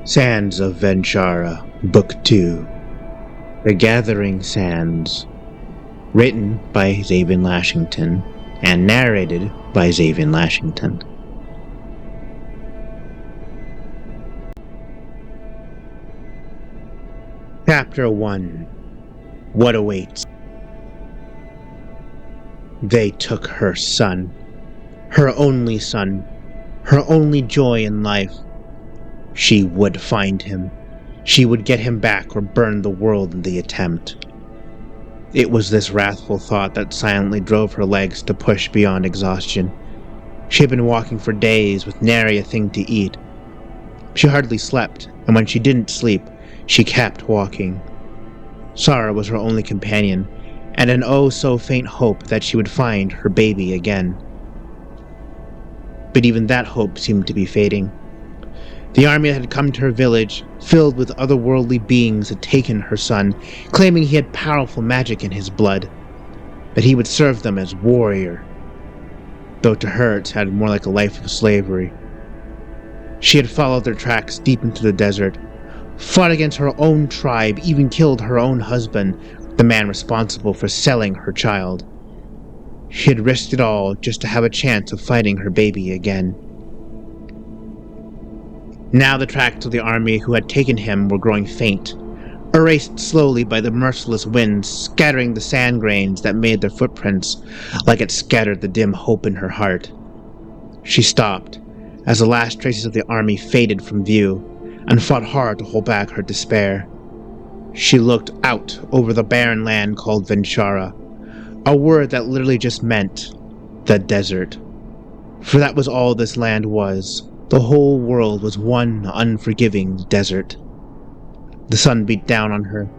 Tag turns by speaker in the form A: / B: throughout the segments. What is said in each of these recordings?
A: Sands of VenShara, Book 2, The Gathering Sands, written by Xavier Lashington and narrated by Xavier Lashington. Chapter 1. What Awaits. They took her son, her only joy in life. She would find him. She would get him back or burn the world in the attempt. It was this wrathful thought that silently drove her legs to push beyond exhaustion. She had been walking for days with nary a thing to eat. She hardly slept, and when she didn't sleep, she kept walking. Sorrow was her only companion, and an oh-so-faint hope that she would find her baby again. But even that hope seemed to be fading. The army that had come to her village, filled with otherworldly beings, had taken her son, claiming he had powerful magic in his blood, that he would serve them as warrior, though to her it sounded more like a life of slavery. She had followed their tracks deep into the desert, fought against her own tribe, even killed her own husband, the man responsible for selling her child. She had risked it all just to have a chance of finding her baby again. Now the tracks of the army who had taken him were growing faint, erased slowly by the merciless wind, scattering the sand grains that made their footprints like it scattered the dim hope in her heart. She stopped as the last traces of the army faded from view, and fought hard to hold back her despair. She looked out over the barren land called VenShara, a word that literally just meant the desert. For that was all this land was. The whole world was one unforgiving desert. The sun beat down on her,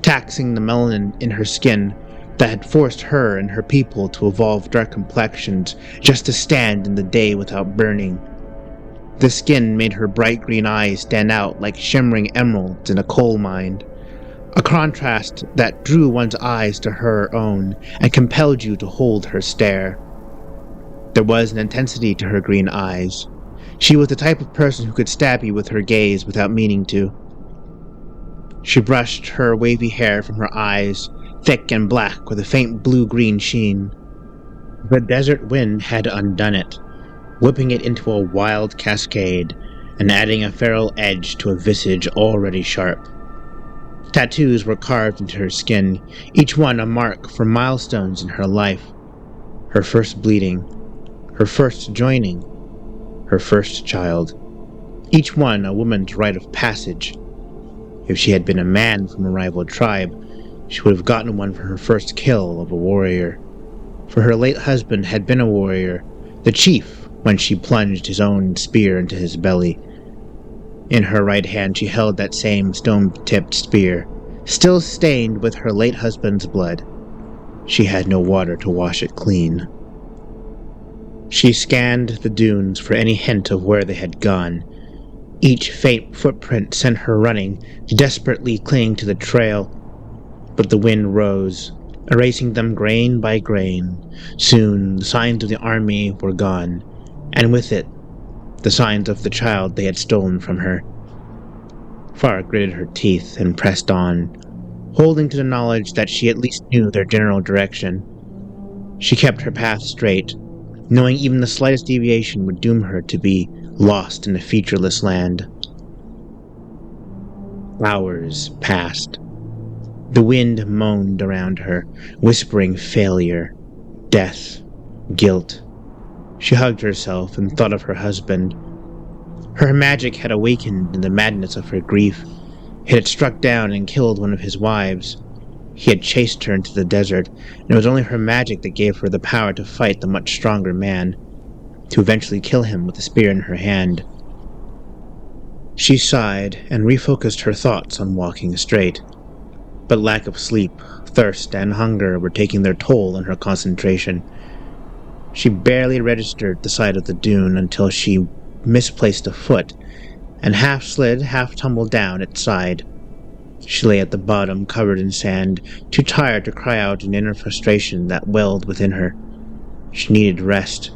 A: taxing the melanin in her skin that had forced her and her people to evolve dark complexions just to stand in the day without burning. The skin made her bright green eyes stand out like shimmering emeralds in a coal mine, a contrast that drew one's eyes to her own and compelled you to hold her stare. There was an intensity to her green eyes. She was the type of person who could stab you with her gaze without meaning to. She brushed her wavy hair from her eyes, thick and black with a faint blue-green sheen. The desert wind had undone it, whipping it into a wild cascade and adding a feral edge to a visage already sharp. Tattoos were carved into her skin, each one a mark for milestones in her life. Her first bleeding, her first joining, her first child, each one a woman's rite of passage. If she had been a man from a rival tribe, she would have gotten one for her first kill of a warrior. For her late husband had been a warrior, the chief, when she plunged his own spear into his belly. In her right hand she held that same stone-tipped spear, still stained with her late husband's blood. She had no water to wash it clean. She scanned the dunes for any hint of where they had gone. Each faint footprint sent her running, desperately clinging to the trail. But the wind rose, erasing them grain by grain. Soon the signs of the army were gone, and with it, the signs of the child they had stolen from her. Farah gritted her teeth and pressed on, holding to the knowledge that she at least knew their general direction. She kept her path straight, knowing even the slightest deviation would doom her to be lost in a featureless land. Hours passed. The wind moaned around her, whispering failure, death, guilt. She hugged herself and thought of her husband. Her magic had awakened in the madness of her grief. It had struck down and killed one of his wives. He had chased her into the desert, and it was only her magic that gave her the power to fight the much stronger man, to eventually kill him with a spear in her hand. She sighed and refocused her thoughts on walking straight. But lack of sleep, thirst, and hunger were taking their toll on her concentration. She barely registered the side of the dune until she misplaced a foot, and half slid, half tumbled down its side. She lay at the bottom, covered in sand, too tired to cry out in inner frustration that welled within her. She needed rest.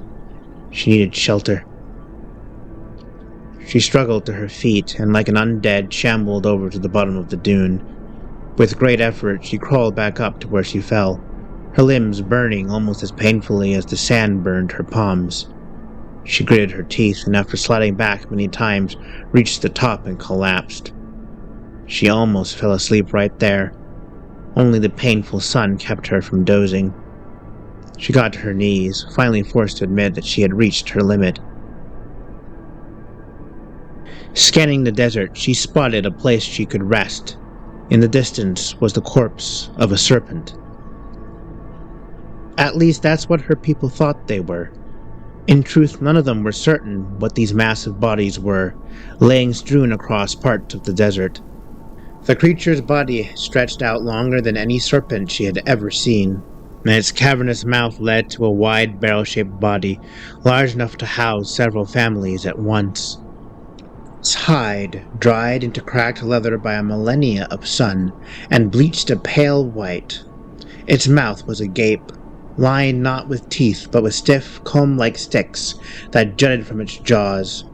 A: She needed shelter. She struggled to her feet and, like an undead, shambled over to the bottom of the dune. With great effort, she crawled back up to where she fell, her limbs burning almost as painfully as the sand burned her palms. She gritted her teeth and, after sliding back many times, reached the top and collapsed. She almost fell asleep right there. Only the painful sun kept her from dozing. She got to her knees, finally forced to admit that she had reached her limit. Scanning the desert, she spotted a place she could rest. In the distance was the corpse of a serpent. At least that's what her people thought they were. In truth, none of them were certain what these massive bodies were, laying strewn across parts of the desert. The creature's body stretched out longer than any serpent she had ever seen, and its cavernous mouth led to a wide barrel-shaped body, large enough to house several families at once. Its hide, dried into cracked leather by a millennia of sun, and bleached a pale white. Its mouth was agape, lined not with teeth but with stiff, comb-like sticks that jutted from its jaws.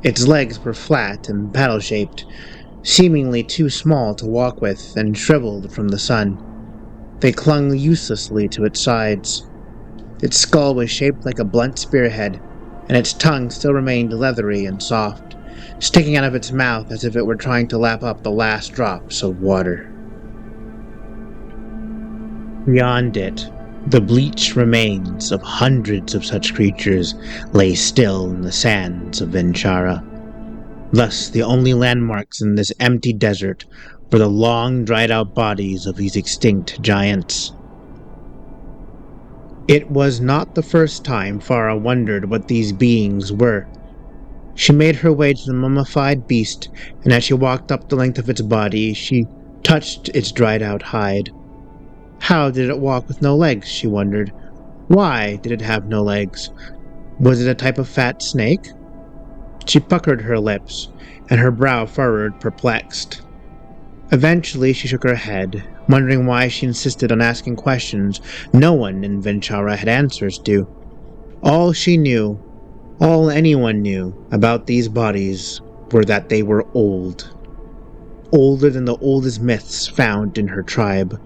A: Its legs were flat and paddle-shaped, seemingly too small to walk with and shriveled from the sun. They clung uselessly to its sides. Its skull was shaped like a blunt spearhead, and its tongue still remained leathery and soft, sticking out of its mouth as if it were trying to lap up the last drops of water. Beyond it, the bleached remains of hundreds of such creatures lay still in the sands of VenShara. Thus, the only landmarks in this empty desert were the long, dried-out bodies of these extinct giants. It was not the first time Farah wondered what these beings were. She made her way to the mummified beast, and as she walked up the length of its body, she touched its dried-out hide. How did it walk with no legs, she wondered. Why did it have no legs? Was it a type of fat snake? She puckered her lips, and her brow furrowed, perplexed. Eventually she shook her head, wondering why she insisted on asking questions no one in VenShara had answers to. All she knew, all anyone knew about these bodies were that they were old. Older than the oldest myths found in her tribe.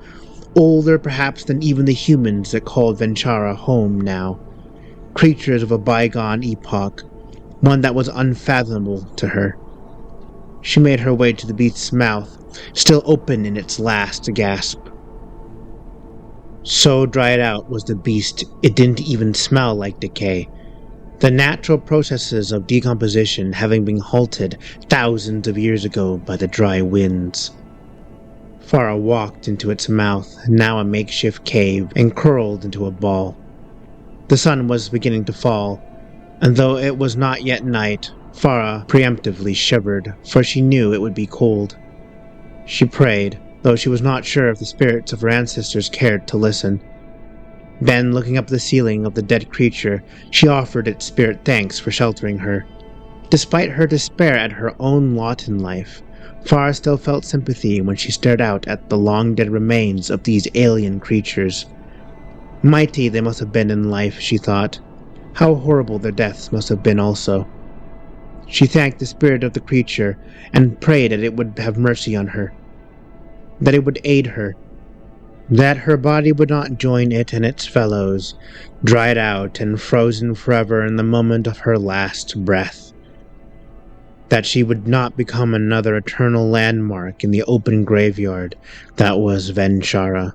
A: Older perhaps than even the humans that called VenShara home now. Creatures of a bygone epoch, one that was unfathomable to her. She made her way to the beast's mouth, still open in its last gasp. So dried out was the beast, it didn't even smell like decay, the natural processes of decomposition having been halted thousands of years ago by the dry winds. Farah walked into its mouth, now a makeshift cave, and curled into a ball. The sun was beginning to fall, and though it was not yet night, Farah preemptively shivered, for she knew it would be cold. She prayed, though she was not sure if the spirits of her ancestors cared to listen. Then, looking up the ceiling of the dead creature, she offered its spirit thanks for sheltering her. Despite her despair at her own lot in life, Farah still felt sympathy when she stared out at the long-dead remains of these alien creatures. Mighty they must have been in life, she thought. How horrible their deaths must have been also. She thanked the spirit of the creature and prayed that it would have mercy on her, that it would aid her, that her body would not join it and its fellows, dried out and frozen forever in the moment of her last breath, that she would not become another eternal landmark in the open graveyard that was VenShara.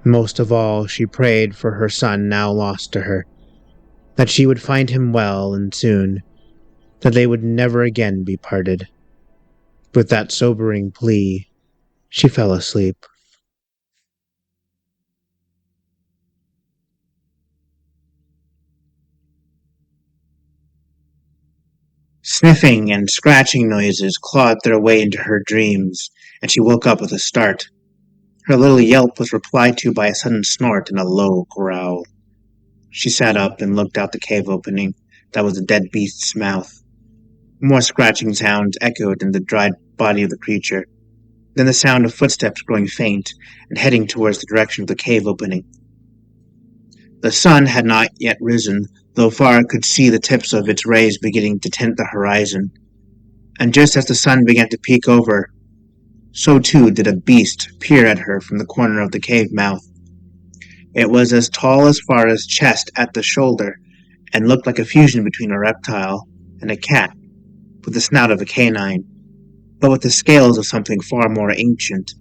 A: Most of all, she prayed for her son now lost to her, that she would find him well and soon, that they would never again be parted. With that sobering plea, she fell asleep. Sniffing and scratching noises clawed their way into her dreams, and she woke up with a start. Her little yelp was replied to by a sudden snort and a low growl. She sat up and looked out the cave opening that was the dead beast's mouth. More scratching sounds echoed in the dried body of the creature, then the sound of footsteps growing faint and heading towards the direction of the cave opening. The sun had not yet risen, though Farah could see the tips of its rays beginning to tint the horizon. And just as the sun began to peek over, so too did a beast peer at her from the corner of the cave mouth. It was as tall as Farah's chest at the shoulder, and looked like a fusion between a reptile and a cat, with the snout of a canine, but with the scales of something far more ancient.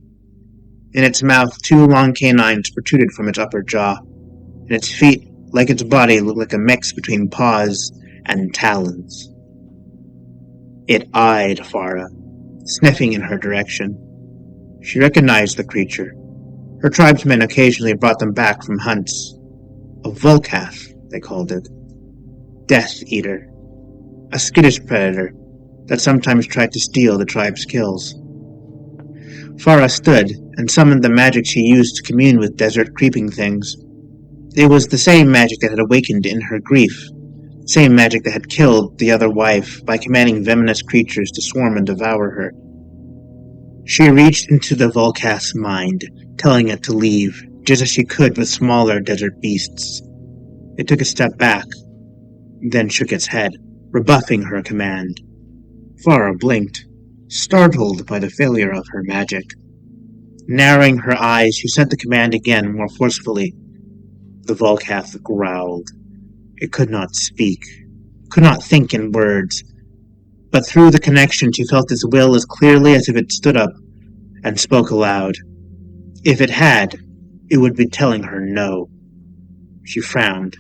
A: In its mouth, 2 long canines protruded from its upper jaw, and its feet, like its body, looked like a mix between paws and talons. It eyed Farah, sniffing in her direction. She recognized the creature. Her tribesmen occasionally brought them back from hunts. A Volcath, they called it. Death Eater. A skittish predator that sometimes tried to steal the tribe's kills. Farah stood and summoned the magic she used to commune with desert creeping things. It was the same magic that had awakened in her grief, same magic that had killed the other wife by commanding venomous creatures to swarm and devour her. She reached into the Volcath's mind, telling it to leave, just as she could with smaller desert beasts. It took a step back, then shook its head, rebuffing her command. Farah blinked, startled by the failure of her magic. Narrowing her eyes, she sent the command again more forcefully. The Volcath growled. It could not speak, could not think in words, but through the connection she felt its will as clearly as if it stood up and spoke aloud. If it had, it would be telling her no. She frowned,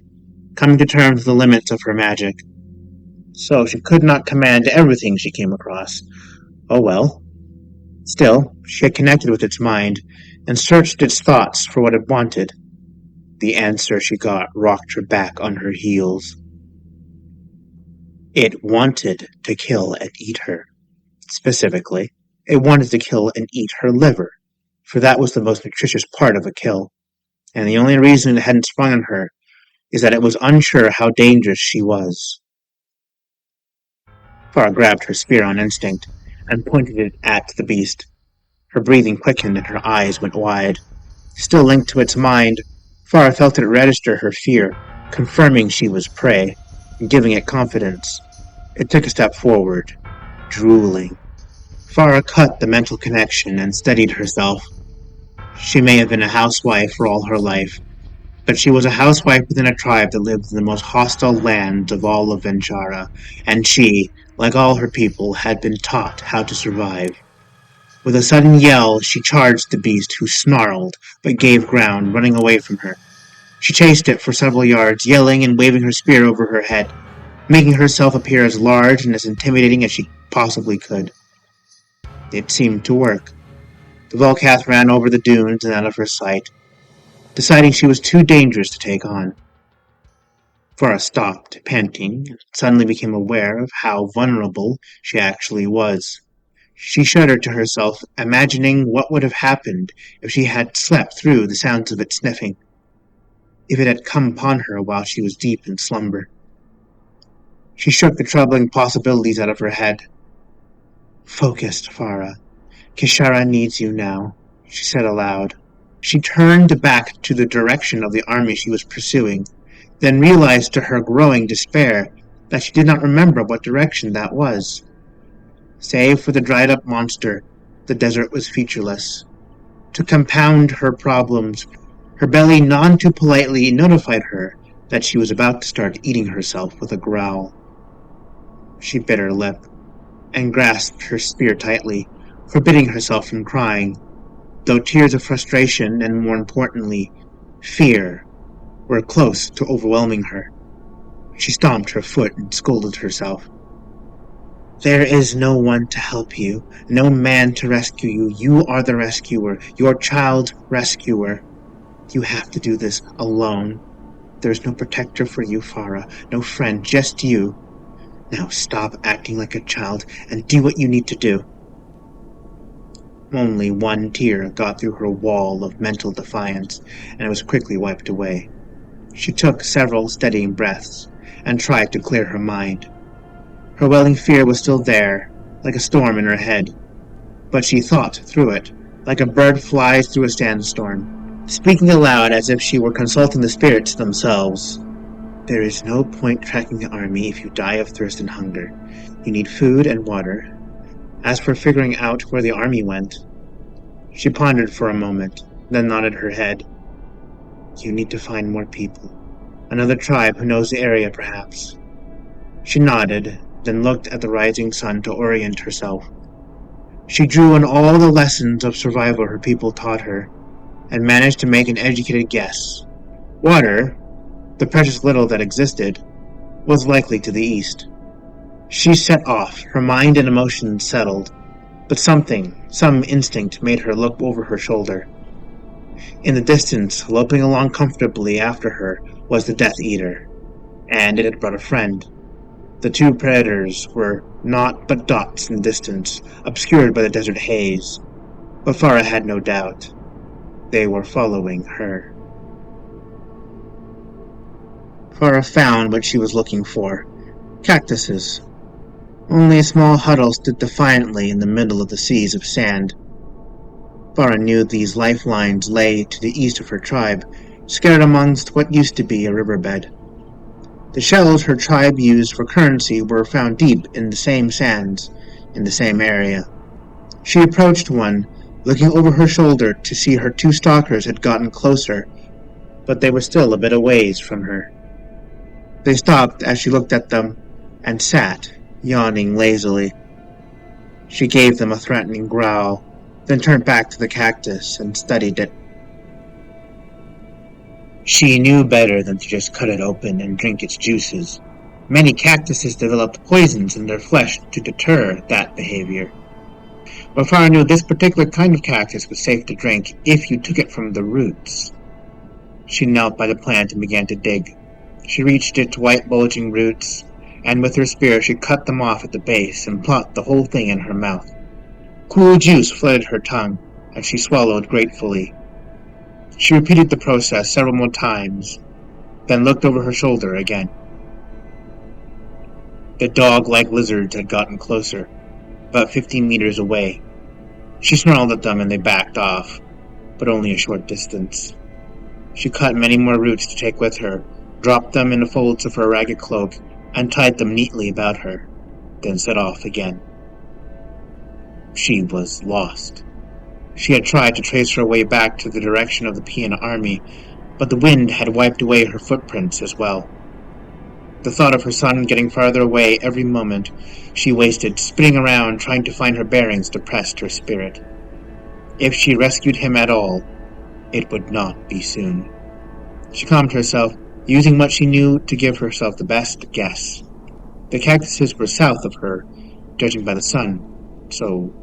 A: coming to terms with the limits of her magic. So she could not command everything she came across. Oh well. Still, she had connected with its mind and searched its thoughts for what it wanted. The answer she got rocked her back on her heels. It wanted to kill and eat her. Specifically, it wanted to kill and eat her liver, for that was the most nutritious part of a kill, and the only reason it hadn't sprung on her is that it was unsure how dangerous she was. Farah grabbed her spear on instinct and pointed it at the beast. Her breathing quickened and her eyes went wide. Still linked to its mind, Farah felt it register her fear, confirming she was prey, and giving it confidence. It took a step forward, drooling. Farah cut the mental connection and steadied herself. She may have been a housewife for all her life, but she was a housewife within a tribe that lived in the most hostile lands of all of VenShara, and she, like all her people, had been taught how to survive. With a sudden yell, she charged the beast, who snarled, but gave ground, running away from her. She chased it for several yards, yelling and waving her spear over her head, making herself appear as large and as intimidating as she possibly could. It seemed to work. The Volcath ran over the dunes and out of her sight, deciding she was too dangerous to take on. Farah stopped, panting, and suddenly became aware of how vulnerable she actually was. She shuddered to herself, imagining what would have happened if she had slept through the sounds of it sniffing, if it had come upon her while she was deep in slumber. She shook the troubling possibilities out of her head. Focused, Farah. Kishara needs you now, she said aloud. She turned back to the direction of the army she was pursuing, then realized to her growing despair that she did not remember what direction that was. Save for the dried-up monster, the desert was featureless. To compound her problems, her belly none too politely notified her that she was about to start eating herself with a growl. She bit her lip and grasped her spear tightly, forbidding herself from crying, though tears of frustration and, more importantly, fear were close to overwhelming her. She stomped her foot and scolded herself. There is no one to help you, no man to rescue you. You are the rescuer, your child's rescuer. You have to do this alone. There is no protector for you, Farah, no friend, just you. Now stop acting like a child and do what you need to do. Only one tear got through her wall of mental defiance, and it was quickly wiped away. She took several steadying breaths and tried to clear her mind. Her welling fear was still there, like a storm in her head, but she thought through it, like a bird flies through a sandstorm, speaking aloud as if she were consulting the spirits themselves. There is no point tracking the army if you die of thirst and hunger. You need food and water. As for figuring out where the army went, she pondered for a moment, then nodded her head. You need to find more people. Another tribe who knows the area, perhaps. She nodded, then looked at the rising sun to orient herself. She drew on all the lessons of survival her people taught her, and managed to make an educated guess. Water, the precious little that existed, was likely to the east. She set off, her mind and emotions settled, but some instinct made her look over her shoulder. In the distance, loping along comfortably after her, was the Death Eater, and it had brought a friend. The two predators were naught but dots in the distance, obscured by the desert haze, but Farah had no doubt. They were following her. Farah found what she was looking for. Cactuses. Only a small huddle stood defiantly in the middle of the seas of sand. Farah knew these lifelines lay to the east of her tribe, scattered amongst what used to be a riverbed. The shells her tribe used for currency were found deep in the same sands, in the same area. She approached one, looking over her shoulder to see her two stalkers had gotten closer, but they were still a bit a ways from her. They stopped as she looked at them, and sat, yawning lazily. She gave them a threatening growl, then turned back to the cactus and studied it. She knew better than to just cut it open and drink its juices. Many cactuses developed poisons in their flesh to deter that behavior. But Farah knew this particular kind of cactus was safe to drink if you took it from the roots. She knelt by the plant and began to dig. She reached its white bulging roots, and with her spear she cut them off at the base and plopped the whole thing in her mouth. Cool juice flooded her tongue, and she swallowed gratefully. She repeated the process several more times, then looked over her shoulder again. The dog-like lizards had gotten closer, about 15 meters away. She snarled at them and they backed off, but only a short distance. She cut many more roots to take with her, dropped them in the folds of her ragged cloak, and tied them neatly about her, then set off again. She was lost. She had tried to trace her way back to the direction of the Pian army, but the wind had wiped away her footprints as well. The thought of her son getting farther away every moment she wasted spinning around trying to find her bearings depressed her spirit. If she rescued him at all, it would not be soon. She calmed herself, using what she knew to give herself the best guess. The cactuses were south of her, judging by the sun, so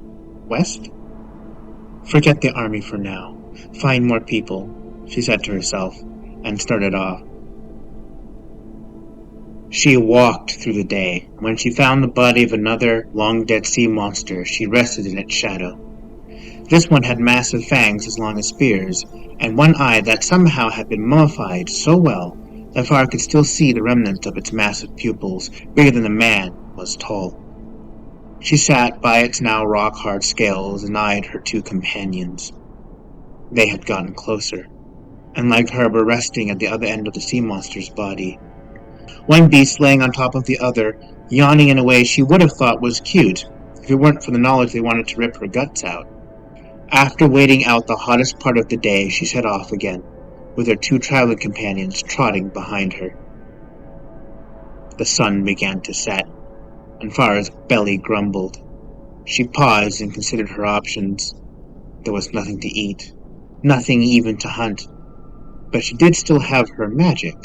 A: west? Forget the army for now. Find more people, she said to herself, and started off. She walked through the day. When she found the body of another long-dead sea monster, she rested in its shadow. This one had massive fangs as long as spears, and one eye that somehow had been mummified so well that Farah could still see the remnants of its massive pupils, bigger than a man, was tall. She sat by its now rock-hard scales and eyed her two companions. They had gotten closer, and like her were resting at the other end of the sea monster's body. One beast laying on top of the other, yawning in a way she would have thought was cute, if it weren't for the knowledge they wanted to rip her guts out. After waiting out the hottest part of the day, she set off again, with her two traveling companions trotting behind her. The sun began to set, and Farah's belly grumbled. She paused and considered her options. There was nothing to eat, nothing even to hunt, but she did still have her magic.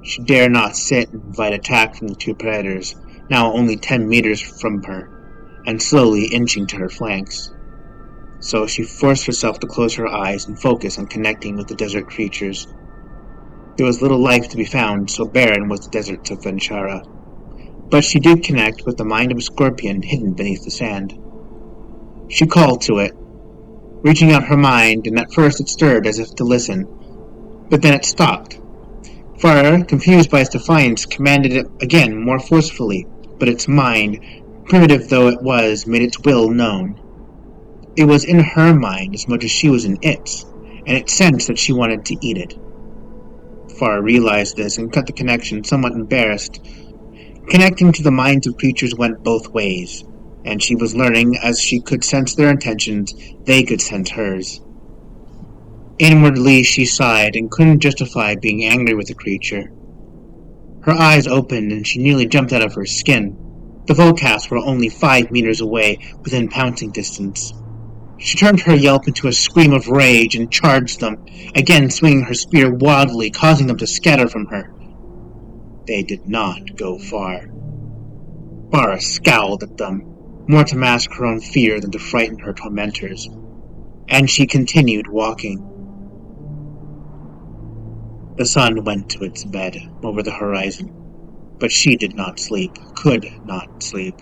A: She dare not sit and invite attack from the two predators, now only 10 meters from her, and slowly inching to her flanks. So she forced herself to close her eyes and focus on connecting with the desert creatures. There was little life to be found, so barren was the deserts of VenShara. But she did connect with the mind of a scorpion hidden beneath the sand. She called to it, reaching out her mind, and at first it stirred as if to listen, but then it stopped. Farah, confused by its defiance, commanded it again more forcefully, but its mind, primitive though it was, made its will known. It was in her mind as much as she was in its, and it sensed that she wanted to eat it. Farah realized this and cut the connection, somewhat embarrassed. Connecting to the minds of creatures went both ways, and she was learning as she could sense their intentions, they could sense hers. Inwardly she sighed and couldn't justify being angry with the creature. Her eyes opened and she nearly jumped out of her skin. The Volcasts were only 5 meters away, within pouncing distance. She turned her yelp into a scream of rage and charged them, again swinging her spear wildly, causing them to scatter from her. They did not go far. Faras scowled at them, more to mask her own fear than to frighten her tormentors, and she continued walking. The sun went to its bed over the horizon, but she did not sleep, could not sleep,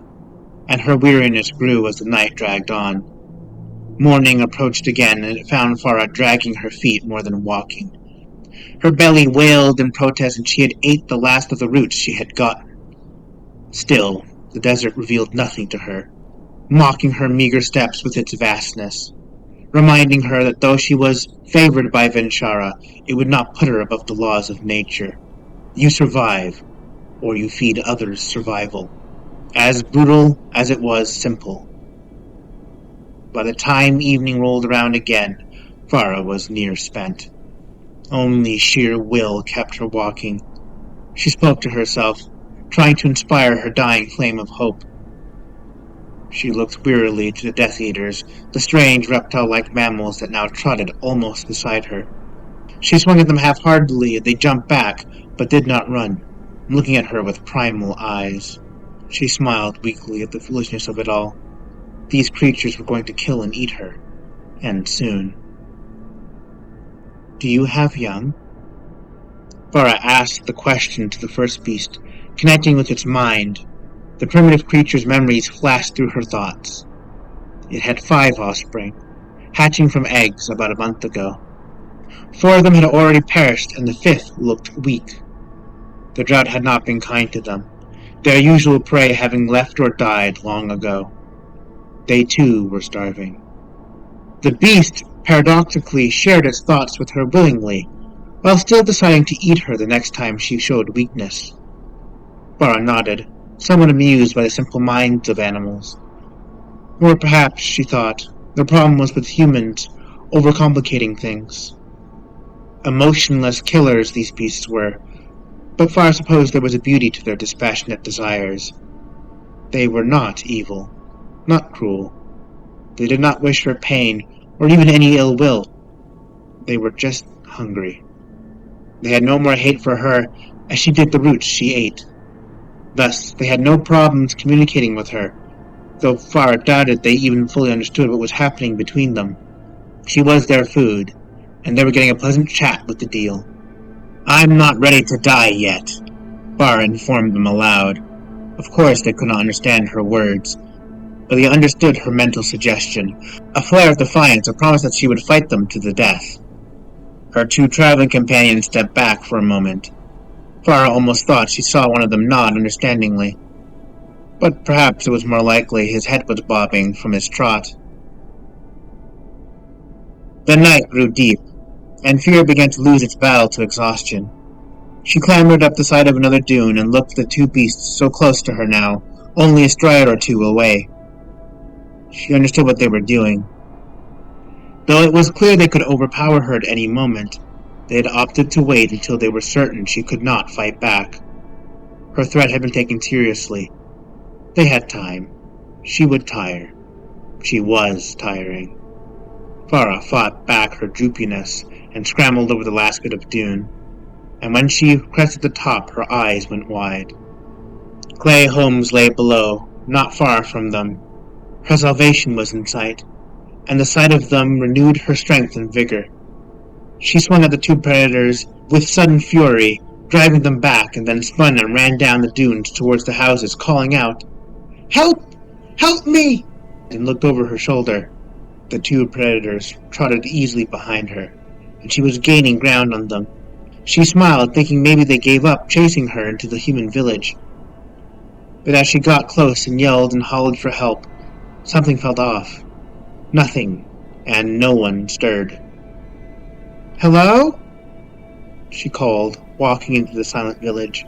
A: and her weariness grew as the night dragged on. Morning approached again, and it found Farah dragging her feet more than walking. Her belly wailed in protest, and she had ate the last of the roots she had gotten. Still, the desert revealed nothing to her, mocking her meager steps with its vastness, reminding her that though she was favored by VenShara, it would not put her above the laws of nature. You survive, or you feed others survival. As brutal as it was simple. By the time evening rolled around again, Farah was near spent. Only sheer will kept her walking. She spoke to herself, trying to inspire her dying flame of hope. She looked wearily to the Death Eaters, the strange reptile-like mammals that now trotted almost beside her. She swung at them half-heartedly, and they jumped back, but did not run, looking at her with primal eyes. She smiled weakly at the foolishness of it all. These creatures were going to kill and eat her, and soon. Do you have young? Farah asked the question to the first beast, connecting with its mind. The primitive creature's memories flashed through her thoughts. It had 5 offspring, hatching from eggs about a month ago. 4 of them had already perished, and the 5th looked weak. The drought had not been kind to them, their usual prey having left or died long ago. They too were starving. The beast paradoxically shared its thoughts with her willingly, while still deciding to eat her the next time she showed weakness. Farah nodded, somewhat amused by the simple minds of animals. Or perhaps, she thought, the problem was with humans overcomplicating things. Emotionless killers these beasts were, but Farah supposed there was a beauty to their dispassionate desires. They were not evil, not cruel. They did not wish her pain, or even any ill will. They were just hungry. They had no more hate for her as she did the roots she ate. Thus, they had no problems communicating with her, though Farah doubted they even fully understood what was happening between them. She was their food, and they were getting a pleasant chat with the deal. I'm not ready to die yet, Farah informed them aloud. Of course they could not understand her words, but they understood her mental suggestion, a flare of defiance, a promise that she would fight them to the death. Her 2 traveling companions stepped back for a moment. Farah almost thought she saw one of them nod understandingly, but perhaps it was more likely his head was bobbing from his trot. The night grew deep, and fear began to lose its battle to exhaustion. She clambered up the side of another dune and looked at the 2 beasts so close to her now, only a stride or 2 away. She understood what they were doing. Though it was clear they could overpower her at any moment, they had opted to wait until they were certain she could not fight back. Her threat had been taken seriously. They had time. She would tire. She was tiring. Farah fought back her droopiness and scrambled over the last bit of dune, and when she crested the top, her eyes went wide. Clay homes lay below, not far from them. Her salvation was in sight, and the sight of them renewed her strength and vigor. She swung at the 2 predators with sudden fury, driving them back, and then spun and ran down the dunes towards the houses, calling out, "Help! Help me!" and looked over her shoulder. The 2 predators trotted easily behind her, and she was gaining ground on them. She smiled, thinking maybe they gave up chasing her into the human village. But as she got close and yelled and hollered for help, something felt off. Nothing, and no one stirred. "Hello?" she called, walking into the silent village,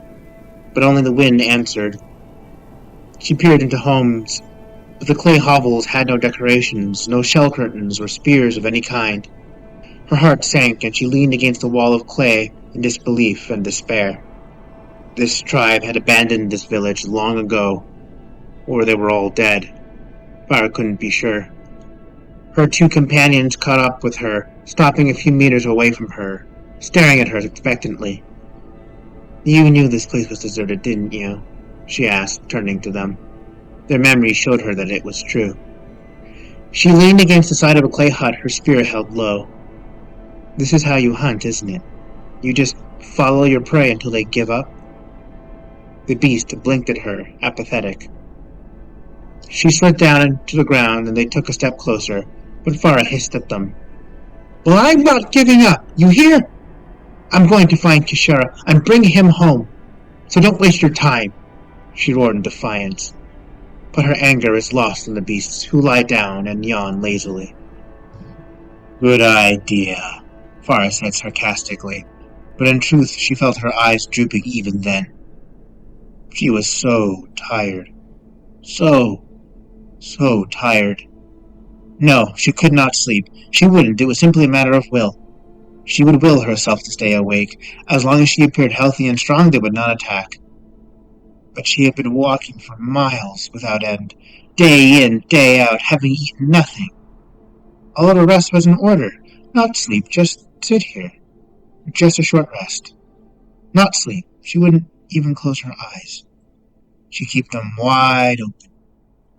A: but only the wind answered. She peered into homes, but the clay hovels had no decorations, no shell curtains or spears of any kind. Her heart sank, and she leaned against the wall of clay in disbelief and despair. This tribe had abandoned this village long ago, or they were all dead. Farah couldn't be sure. Her two companions caught up with her, stopping a few meters away from her, staring at her expectantly. "You knew this place was deserted, didn't you?" she asked, turning to them. Their memory showed her that it was true. She leaned against the side of a clay hut, her spirit held low. "This is how you hunt, isn't it? You just follow your prey until they give up?" The beast blinked at her, apathetic. She slid down to the ground, and they took a step closer, but Farah hissed at them. "Well, I'm not giving up, you hear? I'm going to find Kishara and bring him home. So don't waste your time," she roared in defiance. But her anger is lost in the beasts, who lie down and yawn lazily. "Good idea," Farah said sarcastically, but in truth she felt her eyes drooping even then. She was so tired. So tired. No, she could not sleep. She wouldn't. It was simply a matter of will. She would will herself to stay awake. As long as she appeared healthy and strong, they would not attack. But she had been walking for miles without end, day in, day out, having eaten nothing. All of her rest was in order. Not sleep, just sit here. Just a short rest. Not sleep. She wouldn't even close her eyes. She'd keep them wide open.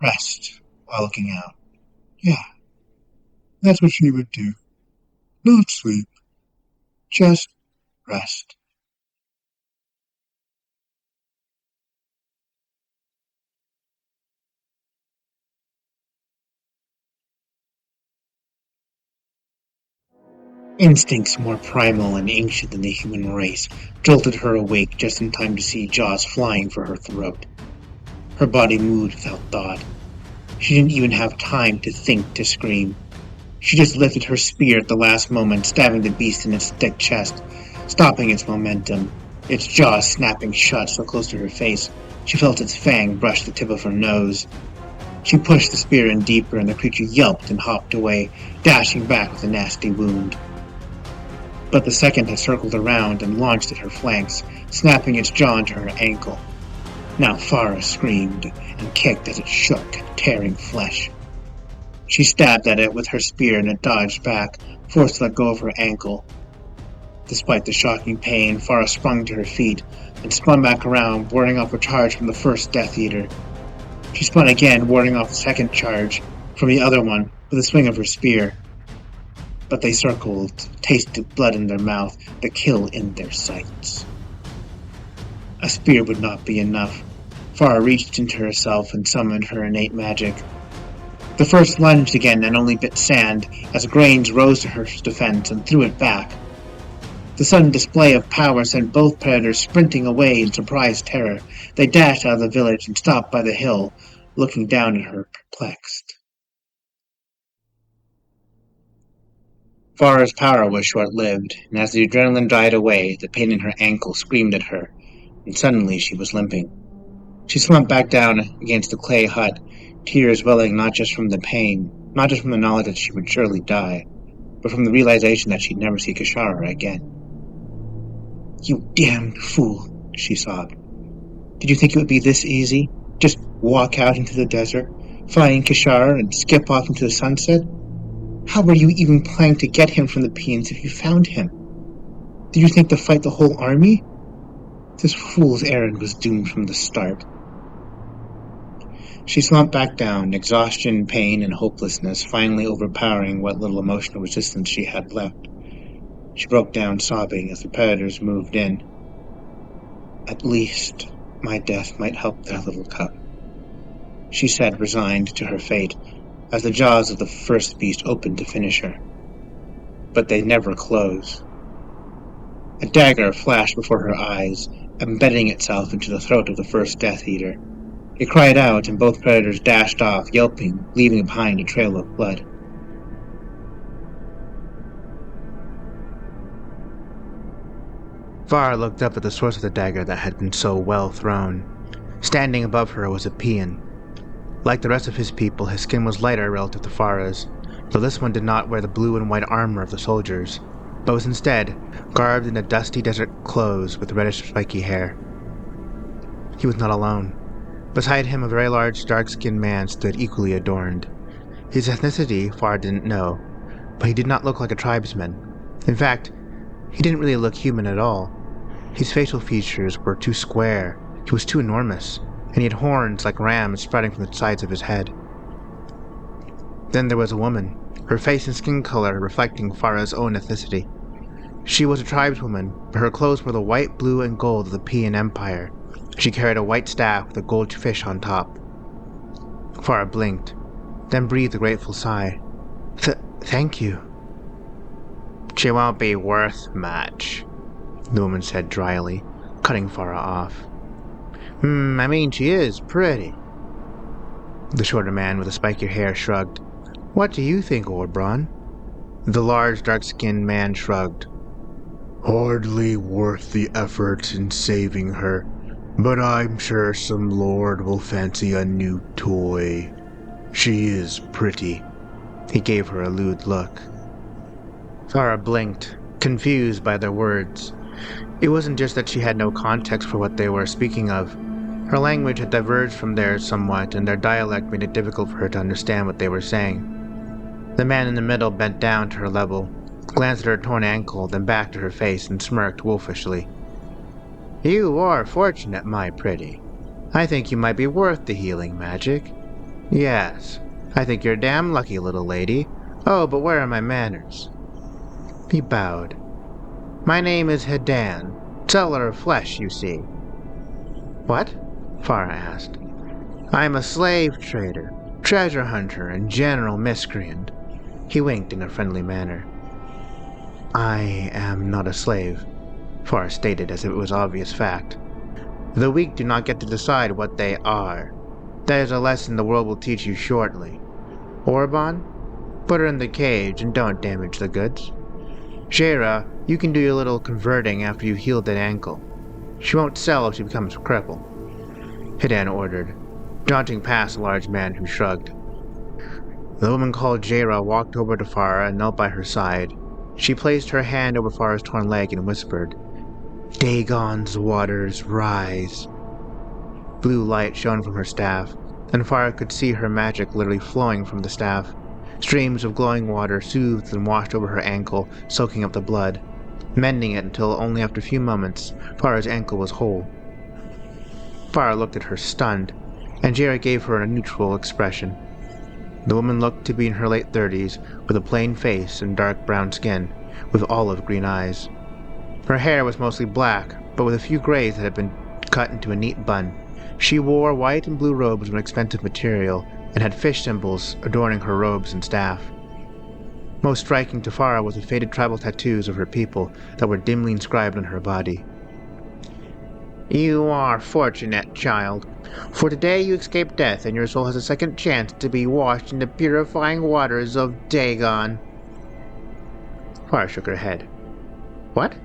A: Rest while looking out. Yeah, that's what she would do. Not sleep. Just rest. Instincts more primal and ancient than the human race jolted her awake just in time to see jaws flying for her throat. Her body moved without thought. She didn't even have time to think to scream. She just lifted her spear at the last moment, stabbing the beast in its thick chest, stopping its momentum, its jaws snapping shut so close to her face she felt its fang brush the tip of her nose. She pushed the spear in deeper, and the creature yelped and hopped away, dashing back with a nasty wound. But the second had circled around and launched at her flanks, snapping its jaw into her ankle. Now Farah screamed and kicked as it shook, tearing flesh. She stabbed at it with her spear, and it dodged back, forced to let go of her ankle. Despite the shocking pain, Farah sprung to her feet and spun back around, warding off a charge from the first Death Eater. She spun again, warding off a second charge from the other one with a swing of her spear. But they circled, tasted blood in their mouth, the kill in their sights. A spear would not be enough. Farah reached into herself and summoned her innate magic. The first lunged again and only bit sand as Grange rose to her defense and threw it back. The sudden display of power sent both predators sprinting away in surprised terror. They dashed out of the village and stopped by the hill, looking down at her, perplexed. Farah's power was short-lived, and as the adrenaline died away, the pain in her ankle screamed at her, and suddenly she was limping. She slumped back down against the clay hut, tears welling not just from the pain, not just from the knowledge that she would surely die, but from the realization that she'd never see Kishara again. "You damned fool," she sobbed. "Did you think it would be this easy? Just walk out into the desert, find Kishara, and skip off into the sunset? How were you even planning to get him from the Peons if you found him? Did you think to fight the whole army? This fool's errand was doomed from the start." She slumped back down, exhaustion, pain, and hopelessness finally overpowering what little emotional resistance she had left. She broke down sobbing as the predators moved in. "At least my death might help their little cub," she said, resigned to her fate, as the jaws of the first beast opened to finish her. But they never close. A dagger flashed before her eyes, embedding itself into the throat of the first Death Eater. It cried out, and both predators dashed off, yelping, leaving behind a trail of blood. Farah looked up at the source of the dagger that had been so well thrown. Standing above her was a peon. Like the rest of his people, his skin was lighter relative to Farah's, though this one did not wear the blue and white armor of the soldiers, but was instead garbed in a dusty desert clothes with reddish spiky hair. He was not alone. Beside him, a very large, dark-skinned man stood equally adorned. His ethnicity, Farah didn't know, but he did not look like a tribesman. In fact, he didn't really look human at all. His facial features were too square, he was too enormous, and he had horns like rams sprouting from the sides of his head. Then there was a woman, her face and skin color reflecting Farah's own ethnicity. She was a tribeswoman, but her clothes were the white, blue, and gold of the Peon Empire. She carried a white staff with a gold fish on top. Farah blinked, then breathed a grateful sigh. Thank you. She won't be worth much, the woman said dryly, cutting Farah off. I mean, she is pretty. The shorter man with the spikier hair shrugged. What do you think, Orbron? The large, dark-skinned man shrugged. Hardly worth the effort in saving her, but I'm sure some lord will fancy a new toy. She is pretty. He gave her a lewd look. Farah blinked, confused by their words. It wasn't just that she had no context for what they were speaking of. Her language had diverged from theirs somewhat, and their dialect made it difficult for her to understand what they were saying. The man in the middle bent down to her level, glanced at her torn ankle, then back to her face and smirked wolfishly. You are fortunate, my pretty. I think you might be worth the healing magic. Yes, I think you're damn lucky, little lady. Oh, but where are my manners? He bowed. My name is Hadan, seller of flesh, you see. What? Farah asked. I'm a slave trader, treasure hunter, and general miscreant. He winked in a friendly manner. I am not a slave, Farah stated as if it was obvious fact. The weak do not get to decide what they are. That is a lesson the world will teach you shortly. Orban, put her in the cage and don't damage the goods. Shara, you can do your little converting after you've healed that ankle. She won't sell if she becomes a cripple. Hidan ordered, jaunting past the large man who shrugged. The woman called Jara walked over to Farah and knelt by her side. She placed her hand over Farah's torn leg and whispered, Dagon's waters rise. Blue light shone from her staff, and Farah could see her magic literally flowing from the staff. Streams of glowing water soothed and washed over her ankle, soaking up the blood, mending it until only after a few moments Farah's ankle was whole. Farah looked at her stunned, and Jara gave her a neutral expression. The woman looked to be in her late 30s, with a plain face and dark brown skin, with olive green eyes. Her hair was mostly black, but with a few grays that had been cut into a neat bun. She wore white and blue robes of an expensive material, and had fish symbols adorning her robes and staff. Most striking to Farah was the faded tribal tattoos of her people that were dimly inscribed on her body. You are fortunate, child, for today you escaped death and your soul has a second chance to be washed in the purifying waters of Dagon. Farah shook her head. What?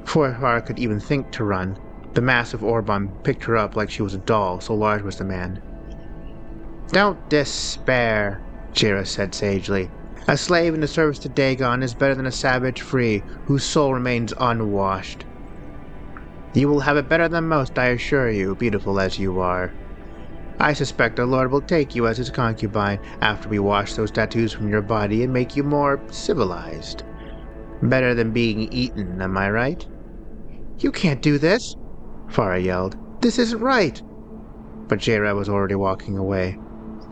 A: Before Farah could even think to run, the massive Orban picked her up like she was a doll, so large was the man. Don't despair, Jara said sagely. A slave in the service to Dagon is better than a savage free, whose soul remains unwashed. You will have it better than most, I assure you, beautiful as you are. I suspect our Lord will take you as his concubine after we wash those tattoos from your body and make you more civilized. Better than being eaten, am I right? You can't do this, Farah yelled. This isn't right. But Jara was already walking away.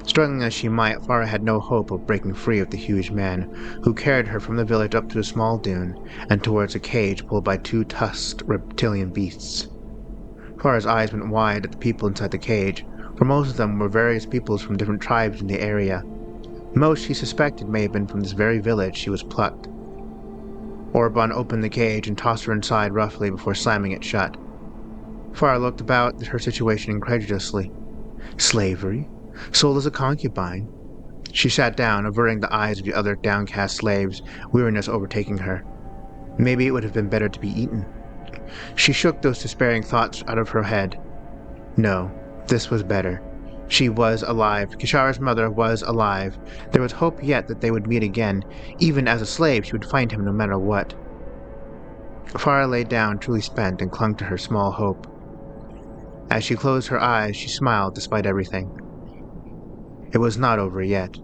A: Struggling as she might, Farah had no hope of breaking free of the huge man, who carried her from the village up to a small dune, and towards a cage pulled by two tusked reptilian beasts. Farah's eyes went wide at the people inside the cage, for most of them were various peoples from different tribes in the area. Most she suspected may have been from this very village she was plucked. Orban opened the cage and tossed her inside roughly before slamming it shut. Farah looked about at her situation incredulously. Slavery? Sold as a concubine? She sat down, averting the eyes of the other downcast slaves, weariness overtaking her. Maybe it would have been better to be eaten. She shook those despairing thoughts out of her head. No, this was better. She was alive. Kishara's mother was alive. There was hope yet that they would meet again. Even as a slave, she would find him no matter what. Farah lay down, truly spent, and clung to her small hope. As she closed her eyes, she smiled despite everything. It was not over yet.